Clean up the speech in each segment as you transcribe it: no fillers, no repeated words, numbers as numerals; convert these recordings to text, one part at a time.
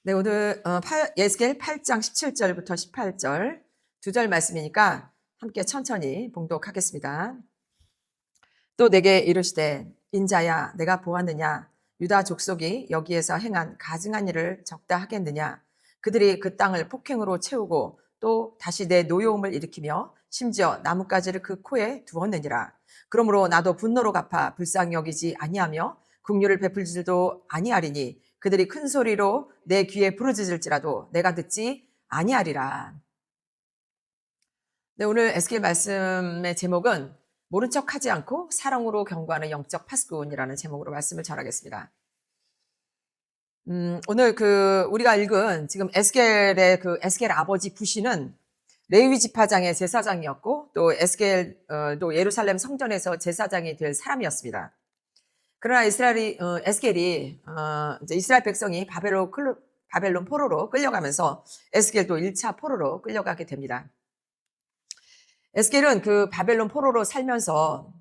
네, 오늘 예스겔 8장 17절부터 18절 두 절 말씀이니까 함께 천천히 봉독하겠습니다. 또 내게 이르시되 인자야 내가 보았느냐 유다 족속이 여기에서 행한 가증한 일을 적다 하겠느냐. 그들이 그 땅을 폭행으로 채우고 또 다시 내 노여움을 일으키며 심지어 나뭇가지를 그 코에 두었느니라. 그러므로 나도 분노로 갚아 불쌍히 여기지 아니하며 긍휼을 베풀지도 아니하리니 그들이 큰 소리로 내 귀에 부르짖을지라도 내가 듣지 아니하리라. 네, 오늘 에스겔 말씀의 제목은 모른 척 하지 않고 사랑으로 경고하는 영적 파수꾼이라는 제목으로 말씀을 전하겠습니다. 오늘 우리가 읽은 지금 에스겔의 에스겔 아버지 부시는 레위 지파장의 제사장이었고 또 또 예루살렘 성전에서 제사장이 될 사람이었습니다. 그러나 에스겔이 이제 이스라엘 백성이 바벨론 포로로 끌려가면서 에스겔도 1차 포로로 끌려가게 됩니다. 에스겔은 그 바벨론 포로로 살면서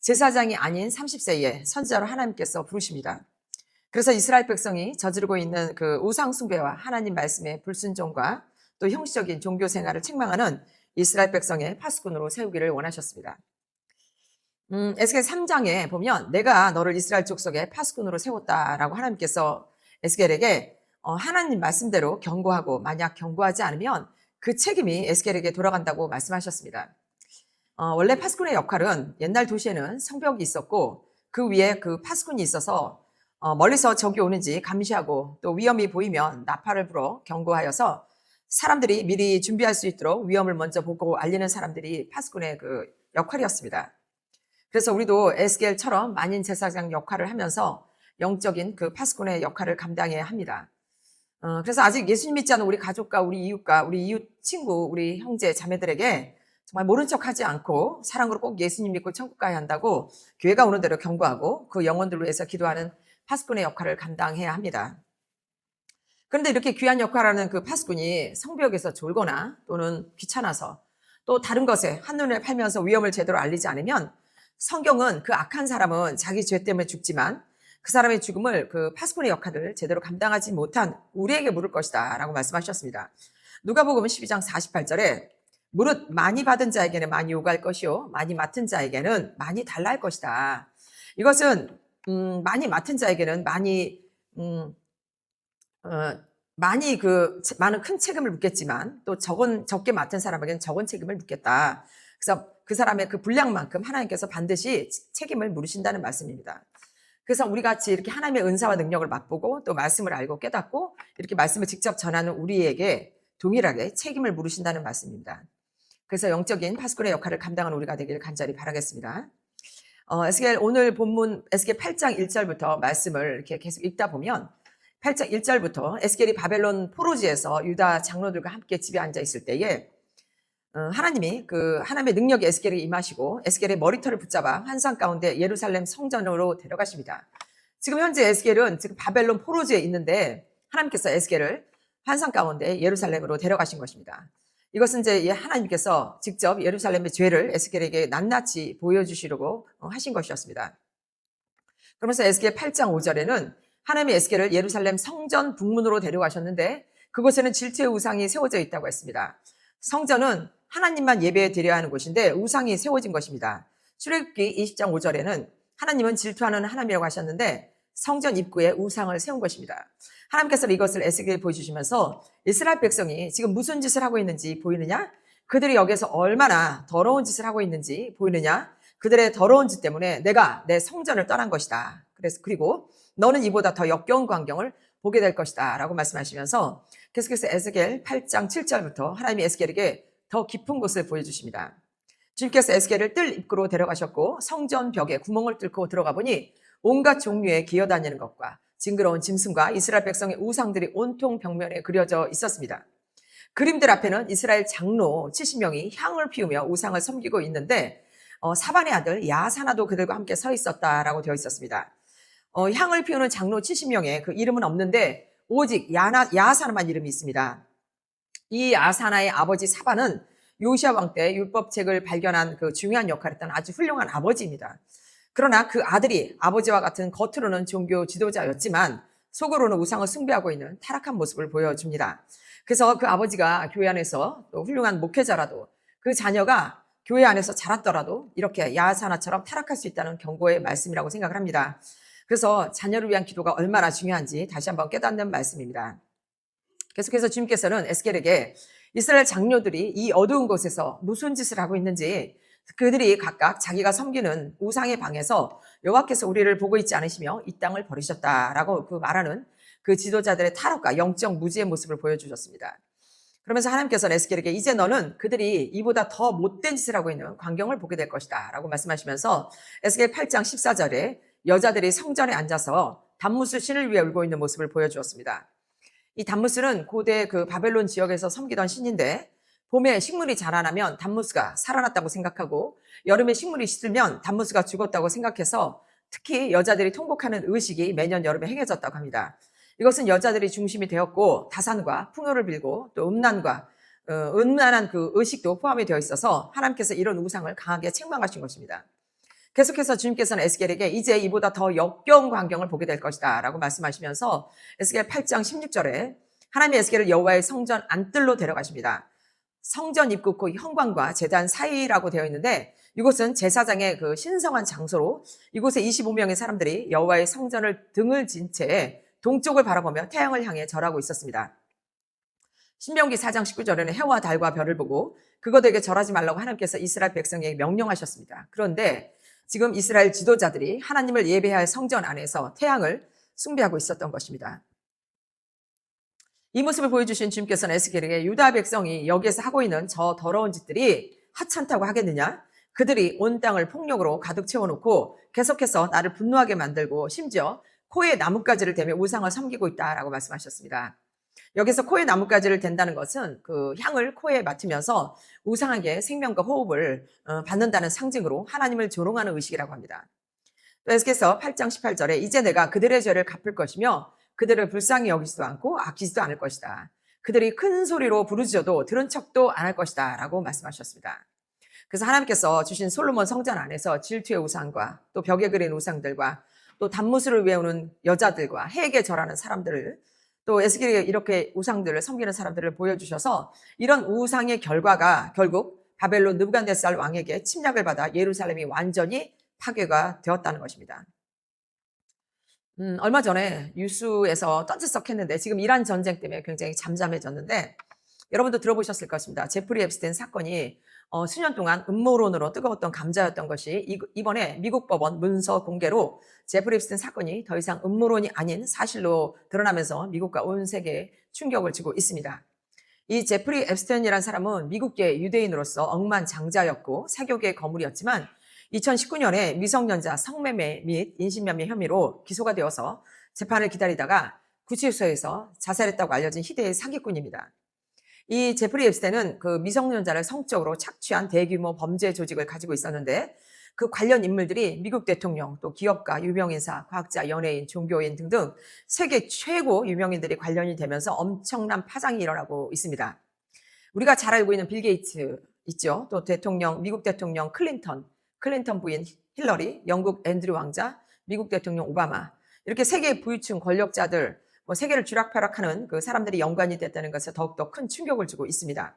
제사장이 아닌 30세에 선지자로 하나님께서 부르십니다. 그래서 이스라엘 백성이 저지르고 있는 그 우상 숭배와 하나님 말씀의 불순종과 또 형식적인 종교 생활을 책망하는 이스라엘 백성의 파수꾼으로 세우기를 원하셨습니다. 에스겔 3장에 보면 내가 너를 이스라엘 족속의 파수꾼으로 세웠다라고 하나님께서 에스겔에게 하나님 말씀대로 경고하고 만약 경고하지 않으면 그 책임이 에스겔에게 돌아간다고 말씀하셨습니다. 원래 파수꾼의 역할은 옛날 도시에는 성벽이 있었고 그 위에 그 파수꾼이 있어서 멀리서 적이 오는지 감시하고 또 위험이 보이면 나팔을 불어 경고하여서 사람들이 미리 준비할 수 있도록 위험을 먼저 보고 알리는 사람들이 파수꾼의 그 역할이었습니다. 그래서 우리도 에스겔처럼 만인 제사장 역할을 하면서 영적인 그 파수꾼의 역할을 감당해야 합니다. 그래서 아직 예수님 믿지 않은 우리 가족과 우리 이웃 친구, 우리 형제, 자매들에게 정말 모른 척 하지 않고 사랑으로 꼭 예수님 믿고 천국 가야 한다고 교회가 오는 대로 경고하고 그 영혼들로 해서 기도하는 파수꾼의 역할을 감당해야 합니다. 그런데 이렇게 귀한 역할을 하는 그 파수꾼이 성벽에서 졸거나 또는 귀찮아서 또 다른 것에 한눈에 팔면서 위험을 제대로 알리지 않으면 성경은 그 악한 사람은 자기 죄 때문에 죽지만 그 사람의 죽음을 그 파수꾼의 역할을 제대로 감당하지 못한 우리에게 물을 것이다 라고 말씀하셨습니다. 누가복음 12장 48절에 무릇 많이 받은 자에게는 많이 요구할 것이요 많이 맡은 자에게는 많이 달라 할 것이다. 이것은 많이 맡은 자에게는 많은 큰 책임을 묻겠지만 또 적게 맡은 사람에게는 적은 책임을 묻겠다. 그래서 그 사람의 그 분량만큼 하나님께서 반드시 책임을 물으신다는 말씀입니다. 그래서 우리 같이 이렇게 하나님의 은사와 능력을 맛보고 또 말씀을 알고 깨닫고 이렇게 말씀을 직접 전하는 우리에게 동일하게 책임을 물으신다는 말씀입니다. 그래서 영적인 파수꾼의 역할을 감당하는 우리가 되기를 간절히 바라겠습니다. 에스겔 오늘 본문 에스겔 8장 1절부터 말씀을 이렇게 계속 읽다 보면 8장 1절부터 에스겔이 바벨론 포로지에서 유다 장로들과 함께 집에 앉아 있을 때에 하나님이 하나님의 능력이 에스겔에게 임하시고 에스겔의 머리털을 붙잡아 환상 가운데 예루살렘 성전으로 데려가십니다. 지금 현재 에스겔은 지금 바벨론 포로지에 있는데 하나님께서 에스겔을 환상 가운데 예루살렘으로 데려가신 것입니다. 이것은 이제 하나님께서 직접 예루살렘의 죄를 에스겔에게 낱낱이 보여주시려고 하신 것이었습니다. 그러면서 에스겔 8장 5절에는 하나님이 에스겔을 예루살렘 성전 북문으로 데려가셨는데 그곳에는 질투의 우상이 세워져 있다고 했습니다. 성전은 하나님만 예배 드려야 하는 곳인데 우상이 세워진 것입니다. 출애굽기 20장 5절에는 하나님은 질투하는 하나님이라고 하셨는데 성전 입구에 우상을 세운 것입니다. 하나님께서 이것을 에스겔에 보여주시면서 이스라엘 백성이 지금 무슨 짓을 하고 있는지 보이느냐? 그들이 여기서 얼마나 더러운 짓을 하고 있는지 보이느냐? 그들의 더러운 짓 때문에 내가 내 성전을 떠난 것이다. 그리고 너는 이보다 더 역겨운 광경을 보게 될 것이다 라고 말씀하시면서 계속해서 에스겔 8장 7절부터 하나님이 에스겔에게 더 깊은 곳을 보여주십니다. 주님께서 에스겔을 뜰 입구로 데려가셨고 성전 벽에 구멍을 뚫고 들어가 보니 온갖 종류의 기어다니는 것과 징그러운 짐승과 이스라엘 백성의 우상들이 온통 벽면에 그려져 있었습니다. 그림들 앞에는 이스라엘 장로 70명이 향을 피우며 우상을 섬기고 있는데 사반의 아들 야사나도 그들과 함께 서 있었다라고 되어 있었습니다. 향을 피우는 장로 70명의 그 이름은 없는데 오직 야사나만 이름이 있습니다. 이 야사나의 아버지 사반은 요시야 왕 때 율법책을 발견한 그 중요한 역할을 했던 아주 훌륭한 아버지입니다. 그러나 그 아들이 아버지와 같은 겉으로는 종교 지도자였지만 속으로는 우상을 숭배하고 있는 타락한 모습을 보여줍니다. 그래서 그 아버지가 교회 안에서 또 훌륭한 목회자라도 그 자녀가 교회 안에서 자랐더라도 이렇게 야하사나처럼 타락할 수 있다는 경고의 말씀이라고 생각을 합니다. 그래서 자녀를 위한 기도가 얼마나 중요한지 다시 한번 깨닫는 말씀입니다. 계속해서 주님께서는 에스겔에게 이스라엘 장로들이 이 어두운 곳에서 무슨 짓을 하고 있는지, 그들이 각각 자기가 섬기는 우상의 방에서 여호와께서 우리를 보고 있지 않으시며 이 땅을 버리셨다라고 그 말하는 그 지도자들의 타락과 영적 무지의 모습을 보여주셨습니다. 그러면서 하나님께서는 에스겔에게 이제 너는 그들이 이보다 더 못된 짓을 하고 있는 광경을 보게 될 것이다 라고 말씀하시면서 에스겔 8장 14절에 여자들이 성전에 앉아서 단무스 신을 위해 울고 있는 모습을 보여주었습니다. 이 단무스는 고대 그 바벨론 지역에서 섬기던 신인데, 봄에 식물이 자라나면 단무스가 살아났다고 생각하고 여름에 식물이 시들면 단무스가 죽었다고 생각해서 특히 여자들이 통곡하는 의식이 매년 여름에 행해졌다고 합니다. 이것은 여자들이 중심이 되었고 다산과 풍요를 빌고 또 음란한 그 의식도 포함이 되어 있어서 하나님께서 이런 우상을 강하게 책망하신 것입니다. 계속해서 주님께서는 에스겔에게 이제 이보다 더 역겨운 광경을 보게 될 것이다 라고 말씀하시면서 에스겔 8장 16절에 하나님의 에스겔을 여호와의 성전 안뜰로 데려가십니다. 성전 입구 그 현관과 제단 사이라고 되어 있는데, 이곳은 제사장의 그 신성한 장소로 이곳에 25명의 사람들이 여호와의 성전을 등을 진 채 동쪽을 바라보며 태양을 향해 절하고 있었습니다. 신명기 4장 19절에는 해와 달과 별을 보고 그것에게 절하지 말라고 하나님께서 이스라엘 백성에게 명령하셨습니다. 그런데 지금 이스라엘 지도자들이 하나님을 예배할 성전 안에서 태양을 숭배하고 있었던 것입니다. 이 모습을 보여주신 주님께서는 에스겔에게 유다 백성이 여기에서 하고 있는 저 더러운 짓들이 하찮다고 하겠느냐? 그들이 온 땅을 폭력으로 가득 채워놓고 계속해서 나를 분노하게 만들고 심지어 코에 나뭇가지를 대며 우상을 섬기고 있다라고 말씀하셨습니다. 여기서 코에 나뭇가지를 댄다는 것은 그 향을 코에 맡으면서 우상하게 생명과 호흡을 받는다는 상징으로 하나님을 조롱하는 의식이라고 합니다. 또 에스겔서 8장 18절에 이제 내가 그들의 죄를 갚을 것이며 그들을 불쌍히 여기지도 않고 아끼지도 않을 것이다. 그들이 큰 소리로 부르짖어도 들은 척도 안 할 것이다 라고 말씀하셨습니다. 그래서 하나님께서 주신 솔로몬 성전 안에서 질투의 우상과 또 벽에 그린 우상들과 또 단무스를 외우는 여자들과 해에게 절하는 사람들을, 또 에스겔이 이렇게 우상들을 섬기는 사람들을 보여주셔서 이런 우상의 결과가 결국 바벨론 느부갓네살 왕에게 침략을 받아 예루살렘이 완전히 파괴가 되었다는 것입니다. 얼마 전에 뉴스에서 떠들썩했는데 지금 이란 전쟁 때문에 굉장히 잠잠해졌는데 여러분도 들어보셨을 것입니다. 제프리 앱스테인 사건이 수년 동안 음모론으로 뜨거웠던 감자였던 것이 이번에 미국 법원 문서 공개로 제프리 앱스테인 사건이 더 이상 음모론이 아닌 사실로 드러나면서 미국과 온 세계에 충격을 주고 있습니다. 이 제프리 앱스테인이라는 사람은 미국계 유대인으로서 억만장자였고 사교계의 거물이었지만 2019년에 미성년자 성매매 및 인신매매 혐의로 기소가 되어서 재판을 기다리다가 구치소에서 자살했다고 알려진 희대의 사기꾼입니다. 이 제프리 앱스테인은 그 미성년자를 성적으로 착취한 대규모 범죄 조직을 가지고 있었는데 그 관련 인물들이 미국 대통령, 또 기업가, 유명인사, 과학자, 연예인, 종교인 등등 세계 최고 유명인들이 관련이 되면서 엄청난 파장이 일어나고 있습니다. 우리가 잘 알고 있는 빌 게이츠 있죠. 또 대통령, 미국 대통령 클린턴 부인 힐러리, 영국 앤드류 왕자, 미국 대통령 오바마, 이렇게 세계 부유층 권력자들, 세계를 쥐락펴락하는 그 사람들이 연관이 됐다는 것에 더욱더 큰 충격을 주고 있습니다.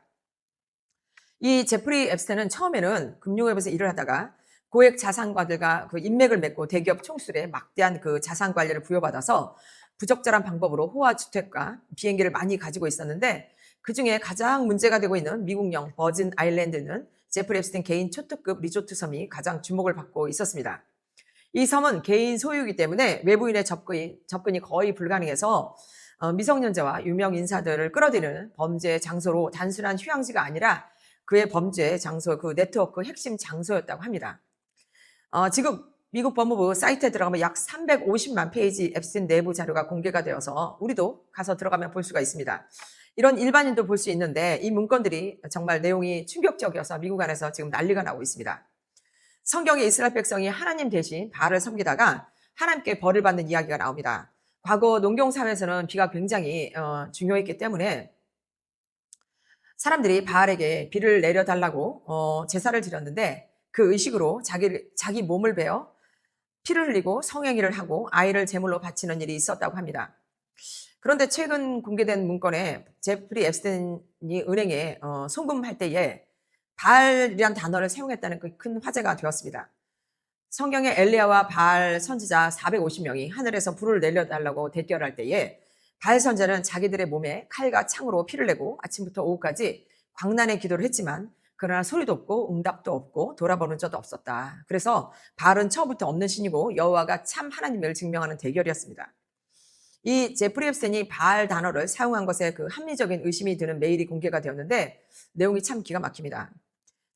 이 제프리 앱스테인은 처음에는 금융업에서 일을 하다가 고액 자산가들과 그 인맥을 맺고 대기업 총수들의 막대한 그 자산 관리를 부여받아서 부적절한 방법으로 호화주택과 비행기를 많이 가지고 있었는데, 그중에 가장 문제가 되고 있는 미국령 버진 아일랜드는 제프리 앱스테인 개인 초특급 리조트 섬이 가장 주목을 받고 있었습니다. 이 섬은 개인 소유이기 때문에 외부인의 접근이 거의 불가능해서 미성년자와 유명 인사들을 끌어들이는 범죄 장소로 단순한 휴양지가 아니라 그의 범죄 장소, 그 네트워크 핵심 장소였다고 합니다. 지금 미국 법무부 사이트에 들어가면 약 350만 페이지 앱스테인 내부 자료가 공개가 되어서 우리도 가서 들어가면 볼 수가 있습니다. 이런 일반인도 볼 수 있는데 이 문건들이 정말 내용이 충격적이어서 미국 안에서 지금 난리가 나고 있습니다. 성경에 이스라엘 백성이 하나님 대신 바알을 섬기다가 하나님께 벌을 받는 이야기가 나옵니다. 과거 농경사회에서는 비가 굉장히 중요했기 때문에 사람들이 바알에게 비를 내려달라고 제사를 드렸는데 그 의식으로 자기 몸을 베어 피를 흘리고 성행위를 하고 아이를 제물로 바치는 일이 있었다고 합니다. 그런데 최근 공개된 문건에 제프리 앱스틴이 은행에 송금할 때에 바알이란 단어를 사용했다는 그 큰 화제가 되었습니다. 성경의 엘리야와 바알 선지자 450명이 하늘에서 불을 내려달라고 대결할 때에 바알 선지자는 자기들의 몸에 칼과 창으로 피를 내고 아침부터 오후까지 광란의 기도를 했지만 그러나 소리도 없고 응답도 없고 돌아보는 자도 없었다. 그래서 바알은 처음부터 없는 신이고 여호와가 참 하나님을 증명하는 대결이었습니다. 이 제프리 앱스틴이 바알 단어를 사용한 것에 그 합리적인 의심이 드는 메일이 공개가 되었는데 내용이 참 기가 막힙니다.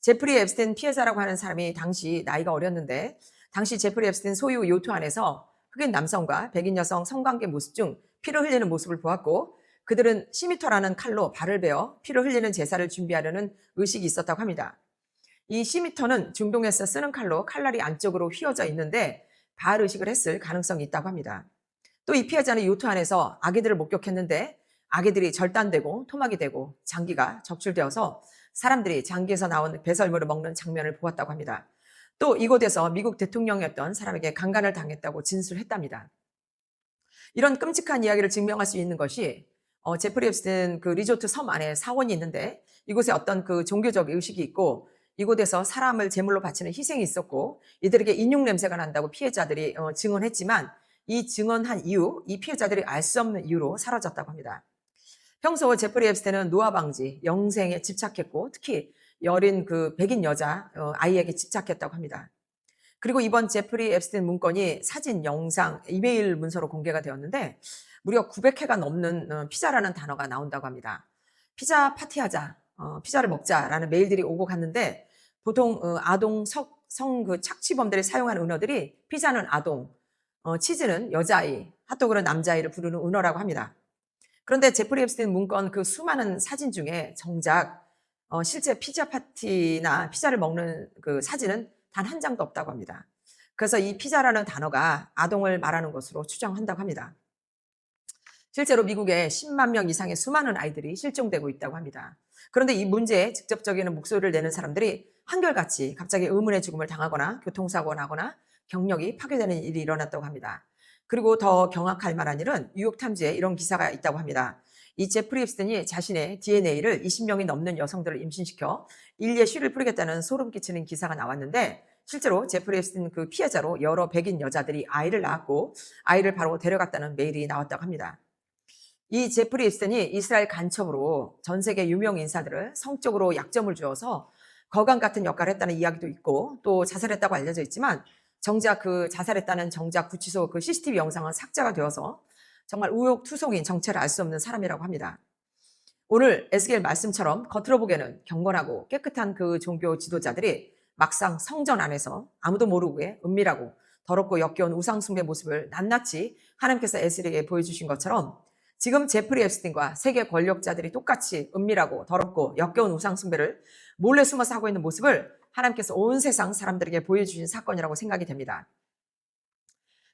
제프리 앱스틴 피해자라고 하는 사람이 당시 나이가 어렸는데 당시 제프리 앱스틴 소유 요트 안에서 흑인 남성과 백인 여성 성관계 모습 중 피를 흘리는 모습을 보았고 그들은 시미터라는 칼로 발을 베어 피를 흘리는 제사를 준비하려는 의식이 있었다고 합니다. 이 시미터는 중동에서 쓰는 칼로 칼날이 안쪽으로 휘어져 있는데 바알 의식을 했을 가능성이 있다고 합니다. 또 이 피해자는 요트 안에서 아기들을 목격했는데 아기들이 절단되고 토막이 되고 장기가 적출되어서 사람들이 장기에서 나온 배설물을 먹는 장면을 보았다고 합니다. 또 이곳에서 미국 대통령이었던 사람에게 강간을 당했다고 진술했답니다. 이런 끔찍한 이야기를 증명할 수 있는 것이 제프리 앱스틴 그 리조트 섬 안에 사원이 있는데 이곳에 어떤 그 종교적 의식이 있고 이곳에서 사람을 제물로 바치는 희생이 있었고 이들에게 인육 냄새가 난다고 피해자들이 증언했지만 이 증언한 이유, 이 피해자들이 알 수 없는 이유로 사라졌다고 합니다. 평소 제프리 앱스틴은 노화 방지, 영생에 집착했고 특히 여린 그 백인 여자 아이에게 집착했다고 합니다. 그리고 이번 제프리 앱스틴 문건이 사진, 영상, 이메일 문서로 공개가 되었는데 무려 900회가 넘는 피자라는 단어가 나온다고 합니다. 피자 파티하자, 피자를 먹자라는 메일들이 오고 갔는데 보통 아동 성 그 착취범들이 사용하는 은어들이 피자는 아동, 치즈는 여자아이, 핫도그는 남자아이를 부르는 은어라고 합니다. 그런데 제프리 앱스틴 문건 그 수많은 사진 중에 정작 실제 피자 파티나 피자를 먹는 그 사진은 단 한 장도 없다고 합니다. 그래서 이 피자라는 단어가 아동을 말하는 것으로 추정한다고 합니다. 실제로 미국에 10만 명 이상의 수많은 아이들이 실종되고 있다고 합니다. 그런데 이 문제에 직접적인 목소리를 내는 사람들이 한결같이 갑자기 의문의 죽음을 당하거나 교통사고가 나거나 경력이 파괴되는 일이 일어났다고 합니다. 그리고 더 경악할 만한 일은 뉴욕타임즈에 이런 기사가 있다고 합니다. 이 제프리 앱스틴이 자신의 DNA를 20명이 넘는 여성들을 임신시켜 인류의 쉬를 뿌리겠다는 소름 끼치는 기사가 나왔는데 실제로 제프리 앱스틴 그 피해자로 여러 백인 여자들이 아이를 낳았고 아이를 바로 데려갔다는 메일이 나왔다고 합니다. 이 제프리 앱스틴이 이스라엘 간첩으로 전 세계 유명 인사들을 성적으로 약점을 주어서 거강 같은 역할을 했다는 이야기도 있고 또 자살했다고 알려져 있지만 정작 그 자살했다는 정작 구치소 그 CCTV 영상은 삭제가 되어서 정말 우욕투성인 정체를 알 수 없는 사람이라고 합니다. 오늘 에스겔 말씀처럼 겉으로 보기에는 경건하고 깨끗한 그 종교 지도자들이 막상 성전 안에서 아무도 모르게 은밀하고 더럽고 역겨운 우상숭배 모습을 낱낱이 하나님께서 에스겔에게 보여주신 것처럼 지금 제프리 앱스틴과 세계 권력자들이 똑같이 은밀하고 더럽고 역겨운 우상숭배를 몰래 숨어서 하고 있는 모습을 하나님께서 온 세상 사람들에게 보여주신 사건이라고 생각이 됩니다.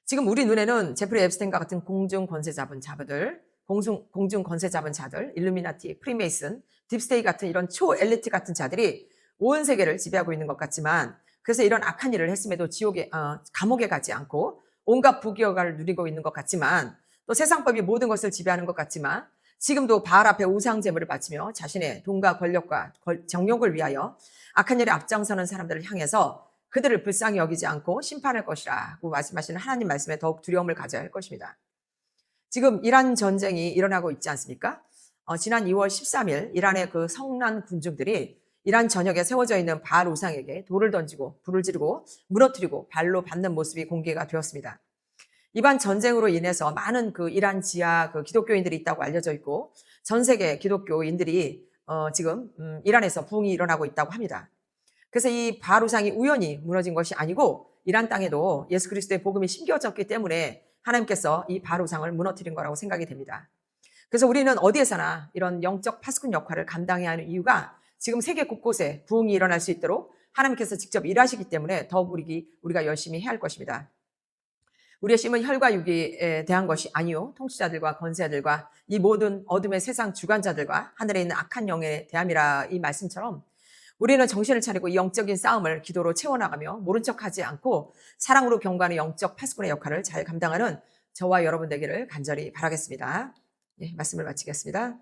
지금 우리 눈에는 제프리 앱스틴과 같은 공중 권세 잡은 자들, 공중 권세 잡은 자들, 일루미나티, 프리메이슨, 딥스테이 같은 이런 초엘리트 같은 자들이 온 세계를 지배하고 있는 것 같지만 그래서 이런 악한 일을 했음에도 감옥에 가지 않고 온갖 부귀영화를 누리고 있는 것 같지만 또 세상법이 모든 것을 지배하는 것 같지만 지금도 바알 앞에 우상 제물을 바치며 자신의 돈과 권력과 정욕을 위하여 악한 일에 앞장서는 사람들을 향해서 그들을 불쌍히 여기지 않고 심판할 것이라고 말씀하시는 하나님 말씀에 더욱 두려움을 가져야 할 것입니다. 지금 이란 전쟁이 일어나고 있지 않습니까? 지난 2월 13일 이란의 그 성난 군중들이 이란 전역에 세워져 있는 바알 우상에게 돌을 던지고 불을 지르고 무너뜨리고 발로 밟는 모습이 공개가 되었습니다. 이번 전쟁으로 인해서 많은 그 이란 지하 그 기독교인들이 있다고 알려져 있고 전 세계 기독교인들이 지금 이란에서 부흥이 일어나고 있다고 합니다. 그래서 이 바알 우상이 우연히 무너진 것이 아니고 이란 땅에도 예수 그리스도의 복음이 심겨졌기 때문에 하나님께서 이 바알 우상을 무너뜨린 거라고 생각이 됩니다. 그래서 우리는 어디에서나 이런 영적 파수꾼 역할을 감당해야 하는 이유가 지금 세계 곳곳에 부흥이 일어날 수 있도록 하나님께서 직접 일하시기 때문에 더욱 우리가 열심히 해야 할 것입니다. 우리의 심은 혈과 육에 대한 것이 아니요 통치자들과 권세자들과 이 모든 어둠의 세상 주관자들과 하늘에 있는 악한 영에 대함이라 이 말씀처럼 우리는 정신을 차리고 이 영적인 싸움을 기도로 채워나가며 모른 척하지 않고 사랑으로 경고하는 영적 파수꾼의 역할을 잘 감당하는 저와 여러분 되기를 간절히 바라겠습니다. 예, 말씀을 마치겠습니다.